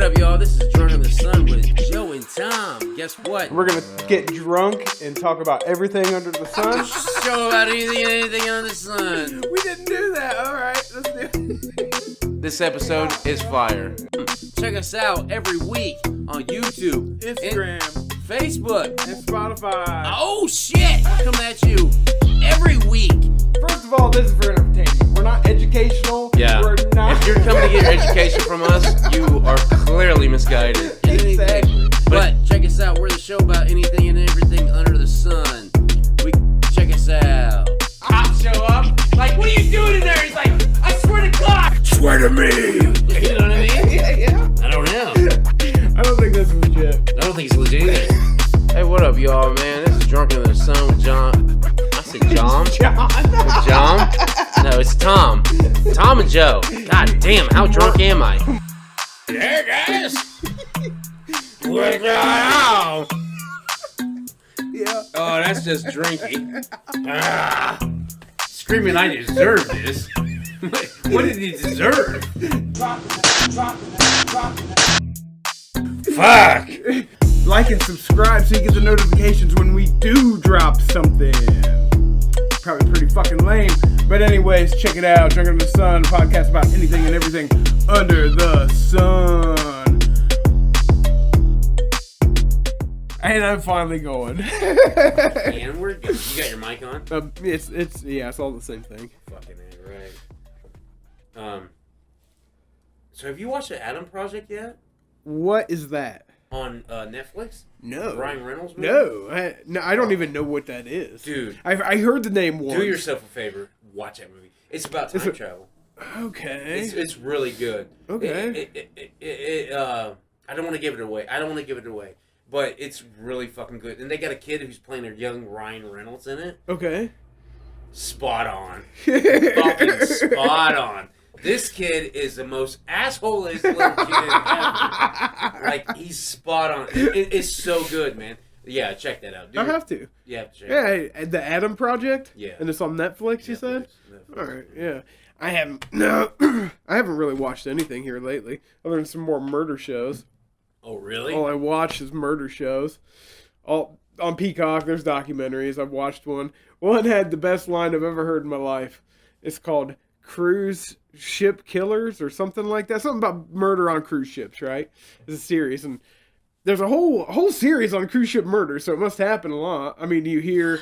up, y'all? This is Drunk in the Sun with Joe and Tom. Guess what? We're going to get drunk and talk about everything under the sun. Show about anything under the sun. We didn't do that. All right, let's do it. This episode is fire. Check us out every week on YouTube, Instagram, Facebook, and Spotify. Oh, shit! Coming at you every week. First of all, this is for entertainment. We're not educational. Yeah. We're not. If you're coming to get your education from us, you are clearly misguided. Exactly. But check us out. We're the show about anything and everything under the sun. Check us out. Cops show up. Like, what are you doing in there? He's like, I swear to God. Swear to me. You know what I mean? Yeah. I don't know. I don't think that's legit. I don't think it's legit either. Hey, what up, y'all, man? This is Drunk in the Sun with John. I said John? With John? No, it's Tom. Tom and Joe. God damn, how drunk am I? Hey, guys. What's going on? Yeah. Oh, that's just drinking. Screaming, I deserve this. What did he deserve? Fuck. Like and subscribe so you get the notifications when we do drop something. Probably pretty fucking lame. But anyways, check it out. Drunk in the Sun, podcast about anything and everything under the sun. And I'm finally going. And we're good. You got your mic on? It's all the same thing. Fucking A, right. So have you watched the Adam Project yet? What is that? On Netflix? No. The Ryan Reynolds movie? No, I don't even know what that is. Dude. I heard the name once. Do yourself a favor. Watch that movie. It's about time travel. Okay. It's really good. Okay. I don't want to give it away. But it's really fucking good. And they got a kid who's playing a young Ryan Reynolds in it. Okay. Spot on. Fucking spot on. This kid is the most asshole-ish little kid ever. Like, he's spot on. It's so good, man. Yeah, check that out, dude. I have to. You have to check it out. Yeah, the Adam Project? Yeah. And it's on Netflix, you said? Netflix. All right, yeah. I haven't really watched anything here lately, other than some more murder shows. Oh, really? All I watch is murder shows. On Peacock, there's documentaries. I've watched one. One had the best line I've ever heard in my life. It's called Cruise Ship Killers or something like that. Something about murder on cruise ships, right? It's a series, and there's a whole series on cruise ship murder, so it must happen a lot. I mean, you hear...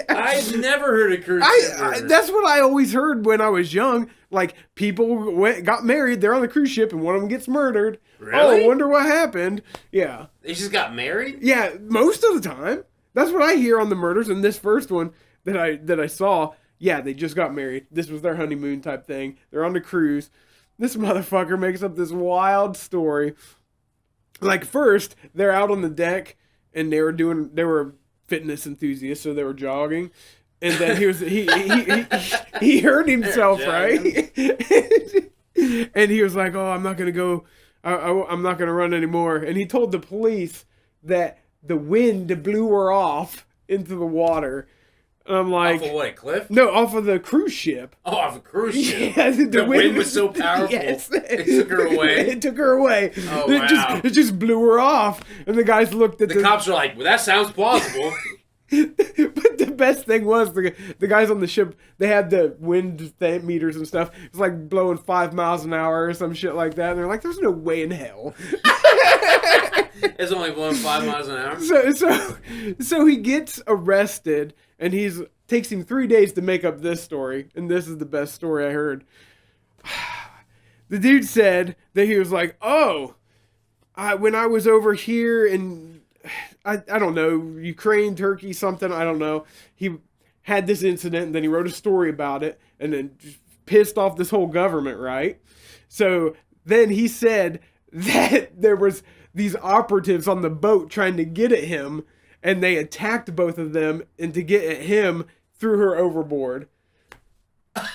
I've never heard of cruise ship murder. That's what I always heard when I was young. Like, people got married, they're on the cruise ship, and one of them gets murdered. Really? Oh, I wonder what happened. Yeah. They just got married? Yeah, most of the time. That's what I hear on the murders. And this first one that I saw, yeah, they just got married. This was their honeymoon type thing. They're on the cruise. This motherfucker makes up this wild story. Like, first, they're out on the deck, and they were fitness enthusiasts, so they were jogging. And then he hurt himself, right? And he was like, "Oh, I'm not gonna go. I'm not gonna run anymore." And he told the police that the wind blew her off into the water. And I'm like, Off of what, a cliff? No, off of the cruise ship. Oh, off a cruise ship. Yeah, the wind was so powerful. Yes. It took her away. It took her away. Oh, wow. It just blew her off. And the guys looked at The cops were like, well, that sounds plausible. But the best thing was the guys on the ship, they had the wind meters and stuff. It was like blowing 5 miles an hour or some shit like that. And they're like, there's no way in hell. It's only blowing 5 miles an hour. So he gets arrested, and takes him 3 days to make up this story. And this is the best story I heard. The dude said that he was like, when I was over here in... I don't know, Ukraine, Turkey, something, I don't know. He had this incident, and then he wrote a story about it, and then just pissed off this whole government, right? So then he said that there was these operatives on the boat trying to get at him, and they attacked both of them, and to get at him, threw her overboard. But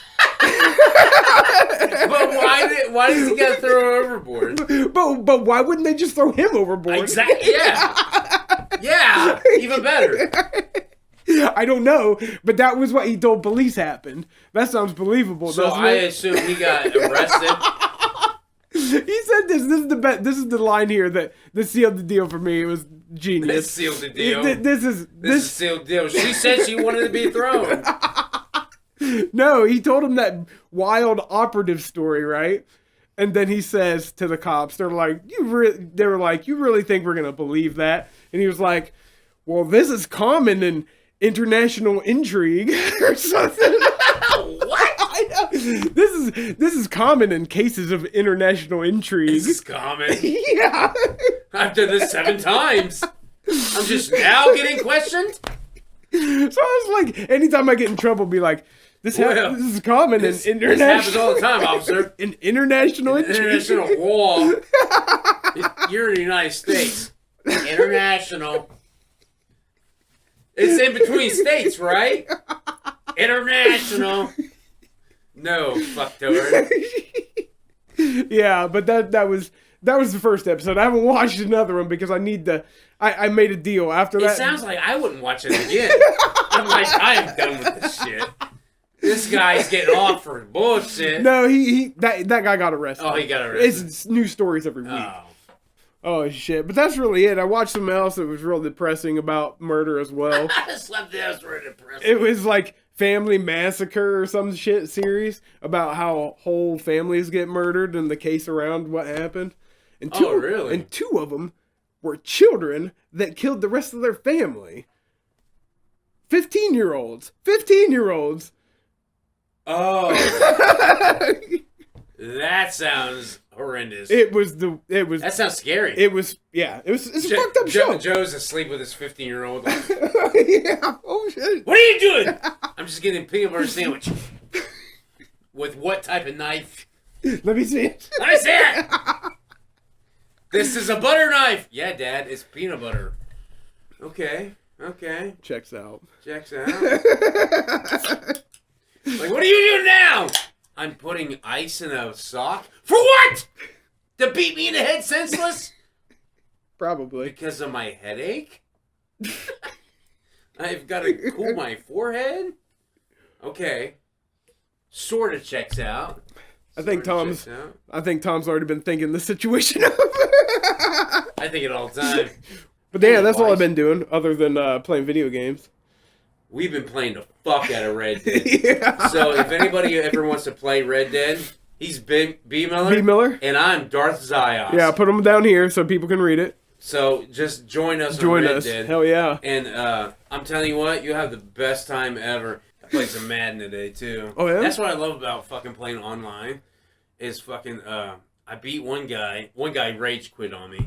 why does he gotta throw her overboard? But why wouldn't they just throw him overboard? Exactly. Yeah. Even better. I don't know, but that was what he told police happened. That sounds believable, So doesn't I it? assume he got arrested. He said this. This is the best. This is the line here that sealed the deal for me. It was genius. This sealed the deal. This is sealed the deal. She said she wanted to be thrown. No, he told him that wild operative story, right? And then he says to the cops, they were like, you really think we're gonna believe that? And he was like, well, this is common in international intrigue or something. What? I know. This is common in cases of international intrigue. This is common. Yeah. I've done this 7 times. I'm just now getting questioned. So I was like, anytime I get in trouble, be like, this is common in international. This happens all the time, officer. In international intrigue. International law. You're in the United States. International. It's in between states, right? International. No, fucktoad. Yeah, but that was the first episode. I haven't watched another one because I need to. I made a deal after that. It sounds like I wouldn't watch it again. I'm like, I am done with this shit. This guy's getting off for bullshit. No, that guy got arrested. Oh, he got arrested. It's new stories every week. Oh shit! But that's really it. I watched something else that was real depressing about murder as well. Something else really depressing. It was like Family Massacre or some shit series about how whole families get murdered and the case around what happened. And really? And 2 of them were children that killed the rest of their family. 15-year-olds. 15-year-olds. Oh. That sounds horrendous. That sounds scary. It's a fucked up show. Joe's asleep with his 15-year-old. Yeah. Oh shit. What are you doing? I'm just getting a peanut butter sandwich. With what type of knife? Let me see it. Let me see it. This is a butter knife. Yeah, Dad, it's peanut butter. Okay. Checks out. Like, what are you doing now? I'm putting ice in a sock. For what? To beat me in the head senseless? Probably. Because of my headache? I've got to cool my forehead? Okay. Sort of checks out. I think Tom's already been thinking the situation of. I think it all the time. But yeah, that's all I've been doing other than playing video games. We've been playing the fuck out of Red Dead. Yeah. So if anybody ever wants to play Red Dead, he's B. Miller. B. Miller. And I'm Darth Zios. Yeah, put them down here so people can read it. So just join us on Red Dead. Hell yeah. And I'm telling you what, you'll have the best time ever. I played some Madden today too. Oh yeah? That's what I love about fucking playing online. Is fucking I beat one guy. One guy rage quit on me.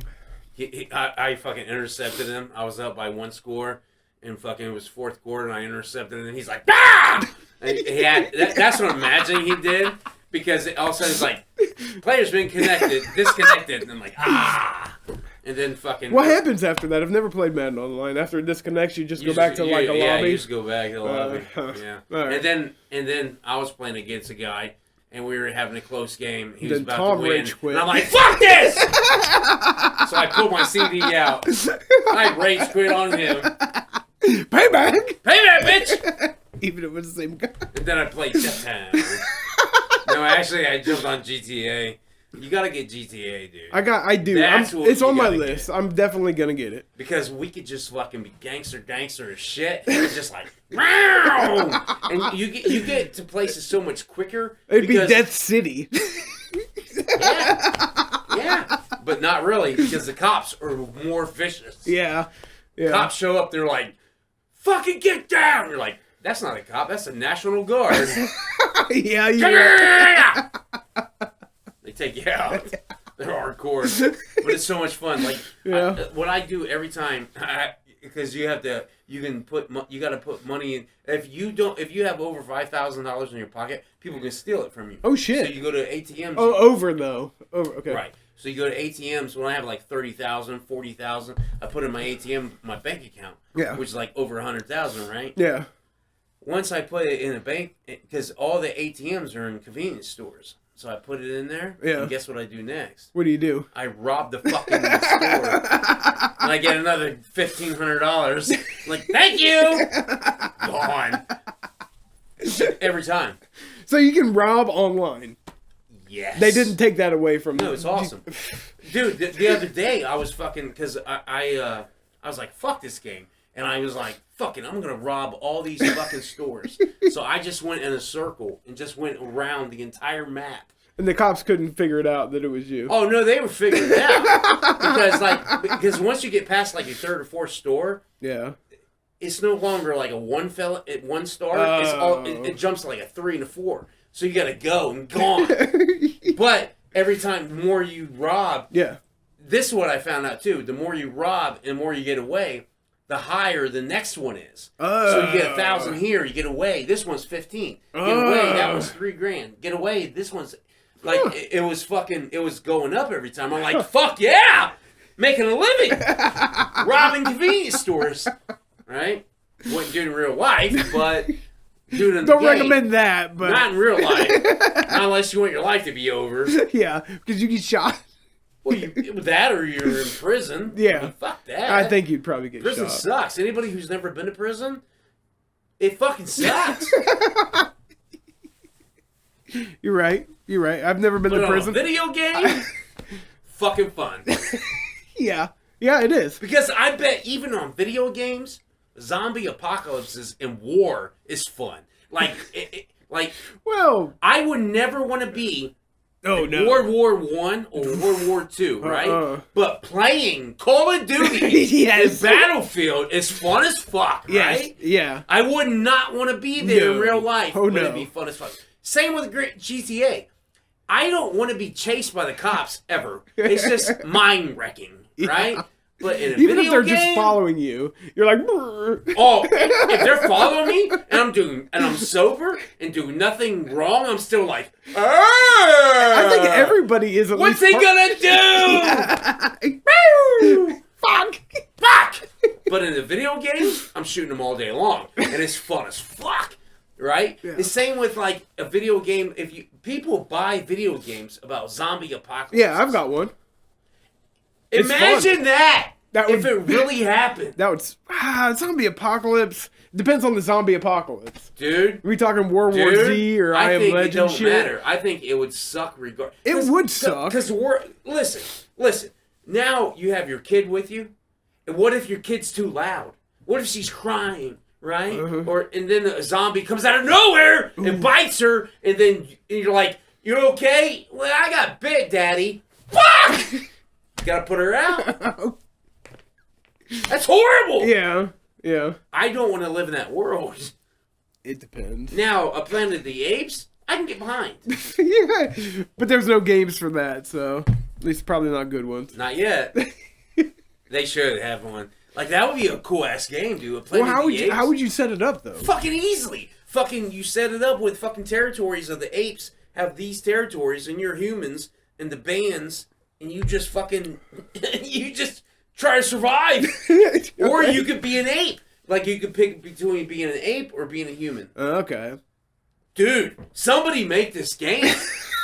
I fucking intercepted him. I was up by 1 score. And fucking it was 4th quarter, and I intercepted, and he's like, ah! And that's what I'm imagining he did, because all of a sudden it's like, player's been disconnected, and I'm like, ah! And then fucking. What happens after that? I've never played Madden online. After it disconnects, you just go back to like a lobby. Yeah, you just go back to the lobby. Yeah. Right. And then I was playing against a guy, and we were having a close game. He was about Tom to win, rage quit. and I'm like, fuck this! So I pulled my CD out. I rage quit on him. Payback, bitch! Even if it was the same guy. And then I played Jet Time. No, actually, I jumped on GTA. You gotta get GTA, dude. I do. It's on my list. Get. I'm definitely gonna get it. Because we could just fucking be gangster as shit. It's just like, wow! And you get to places so much quicker. It'd be Death City. Yeah. But not really, because the cops are more vicious. Yeah. Cops show up, they're like, fucking get down! You're like, that's not a cop, that's a National Guard. Yeah. They take you out. They're hardcore. But it's so much fun. Like, what I do every time, because you got to put money in. If you have over $5,000 in your pocket, people can steal it from you. Oh shit! So you go to ATMs. Oh, over. Okay. Right. So you go to ATMs. When I have like 30,000, 40,000, I put in my ATM, my bank account. Yeah. Which is like over 100,000, right? Yeah. Once I put it in a bank, because all the ATMs are in convenience stores. So I put it in there, and guess what I do next? What do? I rob the fucking store. And I get another $1,500. Like, thank you! Gone. Every time. So you can rob online? Yes. They didn't take that away from. No, it's awesome, dude. The other day I was fucking because I was like, fuck this game, and I was like, fucking, I'm gonna rob all these fucking stores. So I just went in a circle and just went around the entire map. And the cops couldn't figure it out that it was you. Oh no, they were figuring it out because once you get past like your third or fourth store, Yeah. it's no longer like a one star. It jumps to like a 3 and a 4. So you gotta go and gone. But every time the more you rob, Yeah. this is what I found out too. The more you rob and the more you get away, the higher the next one is. So you get 1,000 here, you get away. This one's 15. Get away. That one's $3,000. Get away. This one's like it was going up every time. I'm like, fuck yeah, making a living, robbing convenience stores, right? Wouldn't do it in real life, but do it in the Don't game. recommend that, but Not in real life, not unless you want your life to be over. yeah, because you get shot. Well, that or you're in prison. Yeah. I mean, fuck that. I think you'd probably get Prison shot. sucks. Anybody who's never been to prison, it fucking sucks. You're right. You're right. I've never been But to on prison. a video game, fucking fun. Yeah. Yeah, it is. Because I bet even on video games, zombie apocalypses and war is fun. Like, Well, I would never want to be oh in no. World War I or World War II, right? But playing Call of Duty Yes. and Battlefield is fun as fuck, Yes. right? Yeah. I would not want to be there in No. real life. Oh, but no. it'd be fun as fuck. Same with GTA. I don't want to be chased by the cops ever. It's just mind wrecking, right? Yeah. But in a Even video if they're game, just following you, you're like, "Brr." oh, if they're following me and I'm sober and doing nothing wrong, I'm still like, I think everybody is at what's least he gonna do? Woo! Fuck. Fuck! But in a video game, I'm shooting them all day long, and it's fun as fuck, right? Yeah. The same with like a video game. People buy video games about zombie apocalypse. Yeah, I've got one. It's Imagine fun. that would- if it really happened, That would zombie apocalypse. Depends on the zombie apocalypse. dude. Are we talking World War Z or I Am think Legend it don't shit? matter. I think it would suck regardless. It would suck. Because listen. Now you have your kid with you, and what if your kid's too loud? What if she's crying, right? And then a zombie comes out of nowhere and bites her, and then you're like, "You okay? Well, I got bit, Daddy. Fuck! Gotta put her out. That's horrible. Yeah. I don't want to live in that world. It depends. Now, a Planet of the Apes, I can get behind. Yeah, but there's no games for that, so at least probably not good ones. Not yet. They should have one. Like, that would be a cool ass game, dude. A Planet Well, of the Apes. how would you set it up though? Fucking easily. Fucking, you set it up with fucking territories of the apes have these territories, and you're humans and the bands, and you just fucking, you just try to survive. Or you could be an ape. Like, you could pick between being an ape or being a human. Okay. Dude, somebody make this game.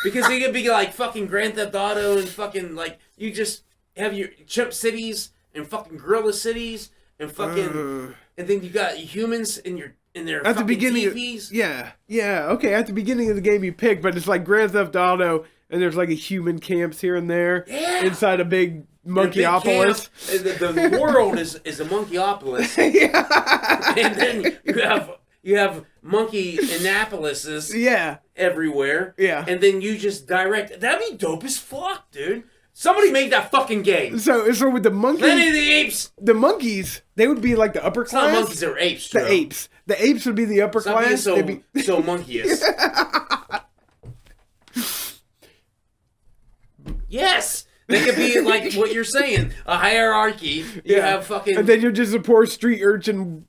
Because it could be like fucking Grand Theft Auto and fucking like, you just have your chimp cities and fucking gorilla cities and fucking, and then you got humans in their At the fucking beginning, teepees. yeah. Okay. At the beginning of the game, you pick, but it's like Grand Theft Auto, and there's like a human camps here and there inside a big monkeyopolis. The world is a monkeyopolis. And then you have monkey Annapolises everywhere. Yeah. And then you just direct. That'd be dope as fuck, dude. Somebody make that fucking game. So with the monkeys, Planet of the Apes. the monkeys, they would be like the upper It's not class. monkeys, they're apes. The Joe. apes. The apes would be the upper Stop being class. so, They'd be- so monkeyish. Yes. They could be like what you're saying, a hierarchy. You have fucking... And then you're just a poor street urchin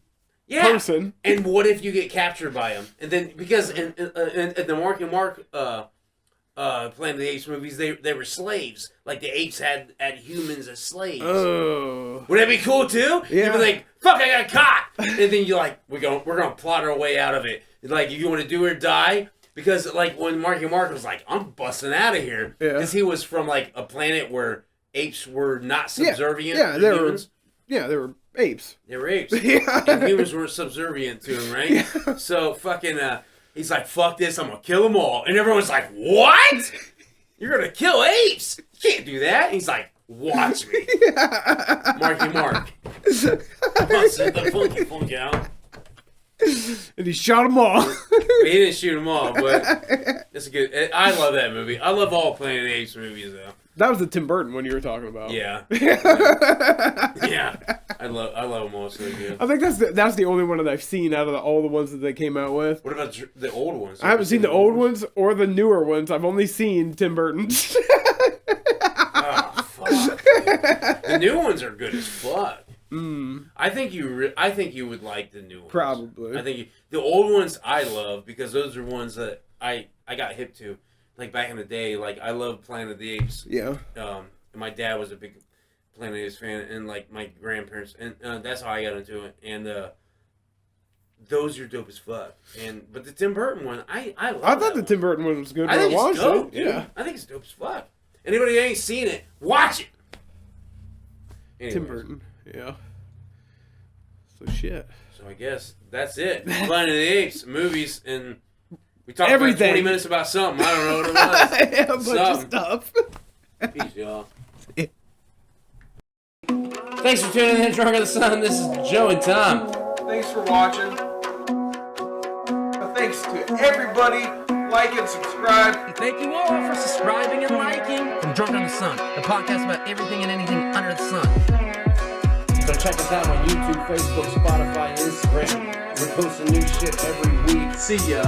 Yeah. person. And what if you get captured by them? And then, because in the Mark and Mark Planet of the Apes movies, they were slaves. Like, the apes had humans as slaves. Oh. Would that be cool, too? Yeah. You'd be like, fuck, I got caught! And then you're like, we're gonna plot our way out of it. Like, you want to do or die? Because, like, when Mark and Mark was like, I'm busting out of here. Yeah. Because he was from, like, a planet where apes were not subservient Yeah, to they were- humans. Yeah, they were apes. They were apes. Yeah. And humans weren't subservient to him, right? Yeah. So fucking, he's like, fuck this, I'm gonna kill them all. And everyone's like, what? You're gonna kill apes. You can't do that. He's like, watch me. Marky Mark. Busted the funky funk out. And he shot them all. He didn't shoot them all, but it's a good. I love that movie. I love all Planet of the Apes movies, though. That was the Tim Burton one you were talking about. Yeah. Yeah. I love them all so good. I think that's the only one that I've seen out of all the ones that they came out with. What about the old ones? I haven't seen the old ones or the newer ones. I've only seen Tim Burton's. Oh, fuck. The new ones are good as fuck. I think you would like the new ones. Probably. I think the old ones I love because those are ones that I got hip to. Like back in the day, like I loved Planet of the Apes. Yeah. And my dad was a big Planet of the Apes fan, and like my grandparents, and that's how I got into it. And those are dope as fuck. But the Tim Burton one, I love. I thought the Tim Burton one was good. I think when it's I watched dope, it. dude. Yeah. I think it's dope as fuck. Anybody that ain't seen it, watch it. Anyways, Tim Burton. Yeah. So shit. So I guess that's it. Planet of the Apes movies, and we talked Everything. for 20 minutes about something. I don't know what it was. Yeah, a bunch of stuff. Peace, y'all. Yeah. Thanks for tuning in, Drunk of the Sun. This is Joe and Tom. Thanks for watching. Thanks to everybody. Like and subscribe. Thank you all for subscribing and liking. From Drunk on the Sun, the podcast about everything and anything under the sun. So check us out on YouTube, Facebook, Spotify, Instagram. We're posting new shit every week. See ya.